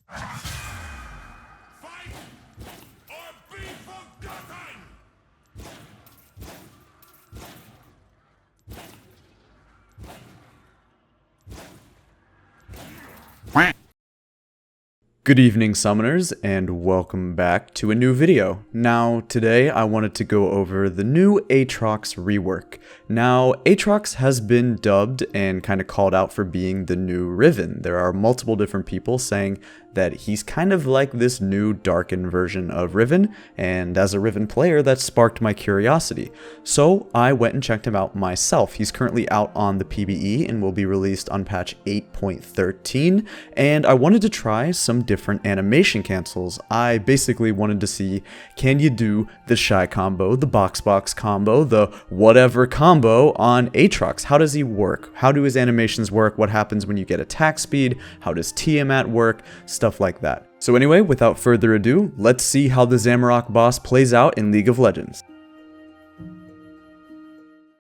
Fight or be forgotten! Good evening, summoners, and welcome back to a new video. Now, today I wanted to go over the new Aatrox Rework. Now, Aatrox has been dubbed and kind of called out for being the new Riven. There are multiple different people saying that he's kind of like this new darkened version of Riven, and as a Riven player, that sparked my curiosity. So I went and checked him out myself. He's currently out on the PBE and will be released on patch 8.13, and I wanted to try some different animation cancels. I basically wanted to see, can you do the Shy combo, the Box combo, the whatever combo on Aatrox? How does he work? How do his animations work? What happens when you get attack speed? How does Tiamat work? Stuff like that. So anyway, without further ado, let's see how the Zamorak boss plays out in League of Legends.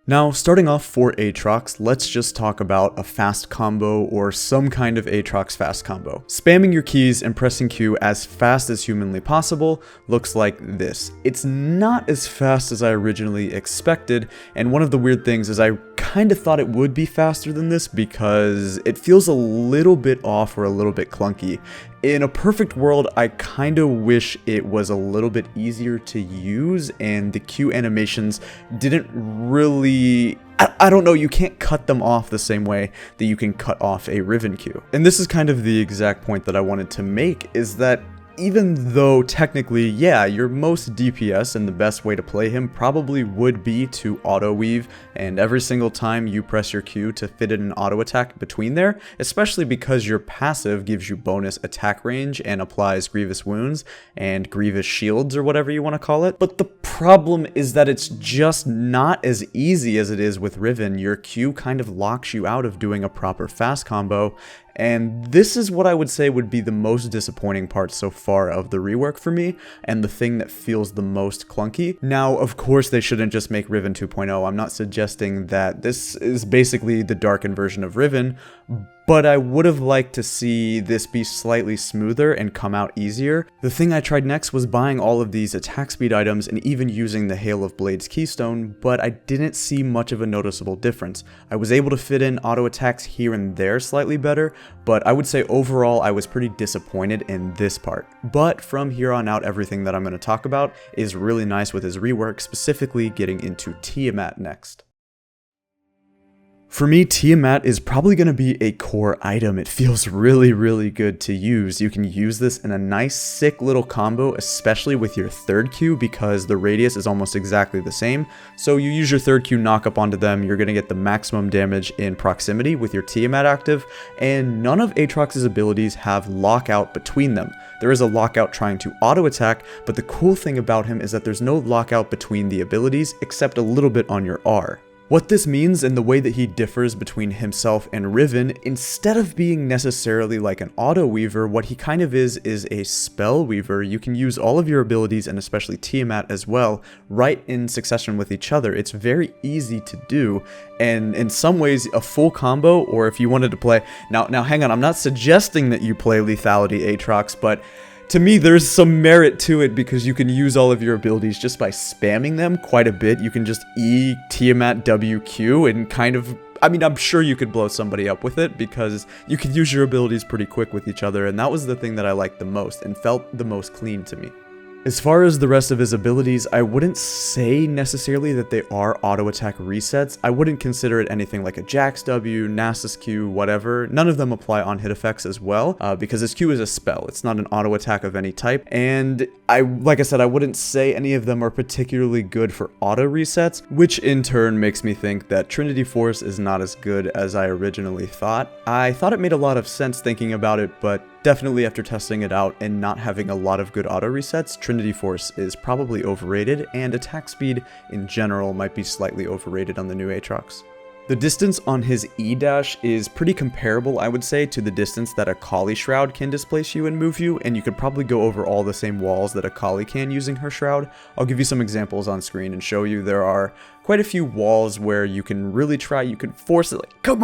Now, starting off for Aatrox, let's just talk about a fast combo or some kind of Aatrox fast combo. Spamming your keys and pressing Q as fast as humanly possible looks like this. It's not as fast as I originally expected, and one of the weird things is I kind of thought it would be faster than this because it feels a little bit off or a little bit clunky. In a perfect world, I kind of wish it was a little bit easier to use and the Q animations didn't really... I don't know, you can't cut them off the same way that you can cut off a Riven Q. And this is kind of the exact point that I wanted to make, is that even though technically, yeah, your most DPS and the best way to play him probably would be to auto weave, and every single time you press your Q to fit in an auto attack between there, especially because your passive gives you bonus attack range and applies grievous wounds and grievous shields or whatever you want to call it. But the problem is that it's just not as easy as it is with Riven. Your Q kind of locks you out of doing a proper fast combo, and this is what I would say would be the most disappointing part so far of the rework for me, and the thing that feels the most clunky. Now, of course, they shouldn't just make Riven 2.0. I'm not suggesting that this is basically the darkened version of Riven, but I would have liked to see this be slightly smoother and come out easier. The thing I tried next was buying all of these attack speed items and even using the Hail of Blades keystone, but I didn't see much of a noticeable difference. I was able to fit in auto attacks here and there slightly better, but I would say overall I was pretty disappointed in this part. But from here on out, everything that I'm going to talk about is really nice with his rework, specifically getting into Tiamat next. For me, Tiamat is probably going to be a core item. It feels really good to use. You can use this in a nice, sick little combo, especially with your third Q, because the radius is almost exactly the same. So you use your third Q, knock up onto them, you're going to get the maximum damage in proximity with your Tiamat active, and none of Aatrox's abilities have lockout between them. There is a lockout trying to auto attack, but the cool thing about him is that there's no lockout between the abilities except a little bit on your R. What this means and the way that he differs between himself and Riven, instead of being necessarily like an auto weaver, what he kind of is a spell weaver. You can use all of your abilities, and especially Tiamat as well, right in succession with each other. It's very easy to do, and in some ways a full combo, or if you wanted to play... Now hang on, I'm not suggesting that you play Lethality Aatrox, but to me, there's some merit to it because you can use all of your abilities just by spamming them quite a bit. You can just E, Tiamat, WQ, and kind of... I mean, I'm sure you could blow somebody up with it because you could use your abilities pretty quick with each other, and that was the thing that I liked the most and felt the most clean to me. As far as the rest of his abilities, I wouldn't say necessarily that they are auto attack resets. I wouldn't consider it anything like a Jax W, Nasus Q, whatever. None of them apply on hit effects as well, because his Q is a spell. It's not an auto attack of any type, and like I said, I wouldn't say any of them are particularly good for auto resets, which in turn makes me think that Trinity Force is not as good as I originally thought. I thought it made a lot of sense thinking about it, but definitely after testing it out and not having a lot of good auto resets, Trinity Force is probably overrated, and attack speed in general might be slightly overrated on the new Aatrox. The distance on his E-dash is pretty comparable, I would say, to the distance that a Kali Shroud can displace you and move you, and you could probably go over all the same walls that a Kali can using her Shroud. I'll give you some examples on screen and show you. There are quite a few walls where you can really try, you can force it like, come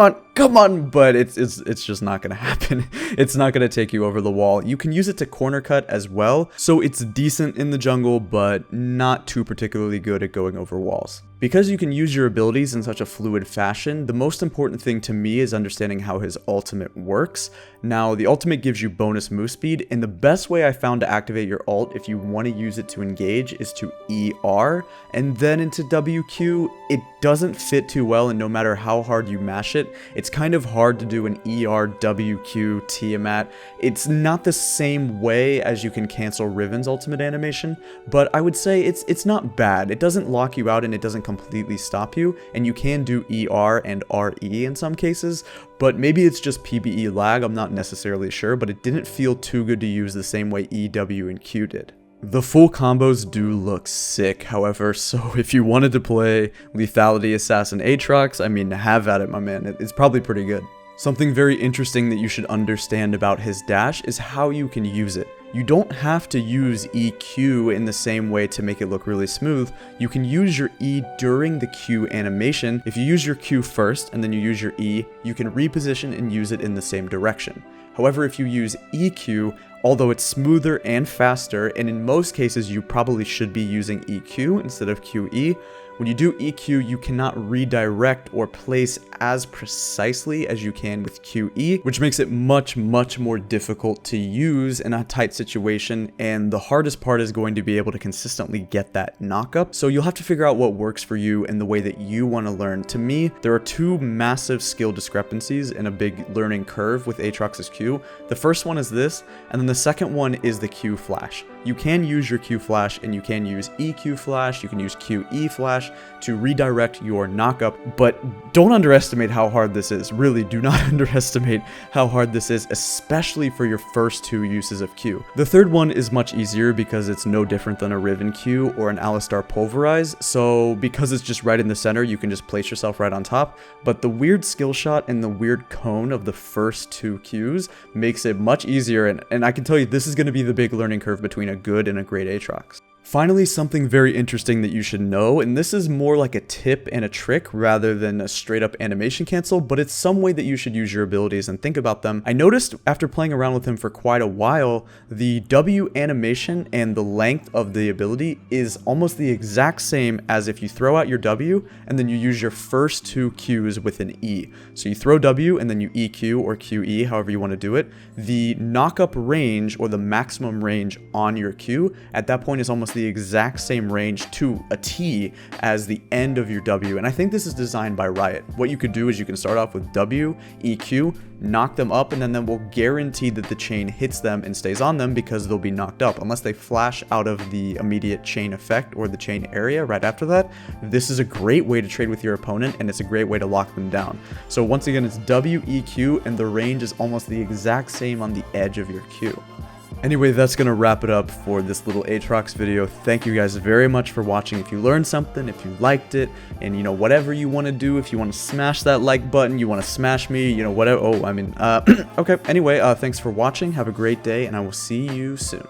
on, but it's just not gonna happen. It's not gonna take you over the wall. You can use it to corner cut as well, so it's decent in the jungle, but not too particularly good at going over walls. Because you can use your abilities in such a fluid fashion, the most important thing to me is understanding how his ultimate works. Now, the ultimate gives you bonus move speed, and the best way I found to activate your ult if you want to use it to engage is to ER, and then into WQ. It doesn't fit too well, and no matter how hard you mash it, it's kind of hard to do an ER, WQ, Tiamat. It's not the same way as you can cancel Riven's ultimate animation, but I would say it's not bad. It doesn't lock you out and it doesn't completely stop you, and you can do ER and RE in some cases, but maybe it's just PBE lag, I'm not necessarily sure, but it didn't feel too good to use the same way E, W, and Q did. The full combos do look sick, however, so if you wanted to play Lethality Assassin Aatrox, I mean, have at it, my man. It's probably pretty good. Something very interesting that you should understand about his dash is how you can use it. You don't have to use EQ in the same way to make it look really smooth. You can use your E during the Q animation. If you use your Q first and then you use your E, you can reposition and use it in the same direction. However, if you use EQ, although it's smoother and faster, and in most cases you probably should be using EQ instead of QE, when you do EQ, you cannot redirect or place as precisely as you can with QE, which makes it much more difficult to use in a tight situation, and the hardest part is going to be able to consistently get that knockup. So you'll have to figure out what works for you and the way that you want to learn. To me, there are two massive skill discrepancies and a big learning curve with Aatrox's Q. The first one is this, and then the second one is the Q flash. You can use your Q flash and you can use EQ flash, you can use QE flash to redirect your knockup, but don't underestimate how hard this is. Really, do not underestimate how hard this is, especially for your first two uses of Q. The third one is much easier because it's no different than a Riven Q or an Alistar Pulverize, so because it's just right in the center, you can just place yourself right on top, but the weird skill shot and the weird cone of the first two Qs makes it much easier, and I can tell you this is going to be the big learning curve between a good and a great Aatrox. Finally, something very interesting that you should know, and this is more like a tip and a trick rather than a straight up animation cancel, but it's some way that you should use your abilities and think about them. I noticed after playing around with him for quite a while, the W animation and the length of the ability is almost the exact same as if you throw out your W and then you use your first two Qs with an E. So you throw W and then you EQ or QE, however you want to do it. The knockup range or the maximum range on your Q at that point is almost the exact same range to a T as the end of your W, and I think this is designed by Riot. What you could do is you can start off with W, EQ, knock them up, and then we'll guarantee that the chain hits them and stays on them because they'll be knocked up. Unless they flash out of the immediate chain effect or the chain area right after that, this is a great way to trade with your opponent, and it's a great way to lock them down. So once again, it's W, EQ, and the range is almost the exact same on the edge of your Q. Anyway, that's going to wrap it up for this little Aatrox video. Thank you guys very much for watching. If you learned something, if you liked it, and you know, whatever you want to do, if you want to smash that like button, you want to smash me, you know, whatever. Oh, I mean, okay. Anyway, thanks for watching. Have a great day, and I will see you soon.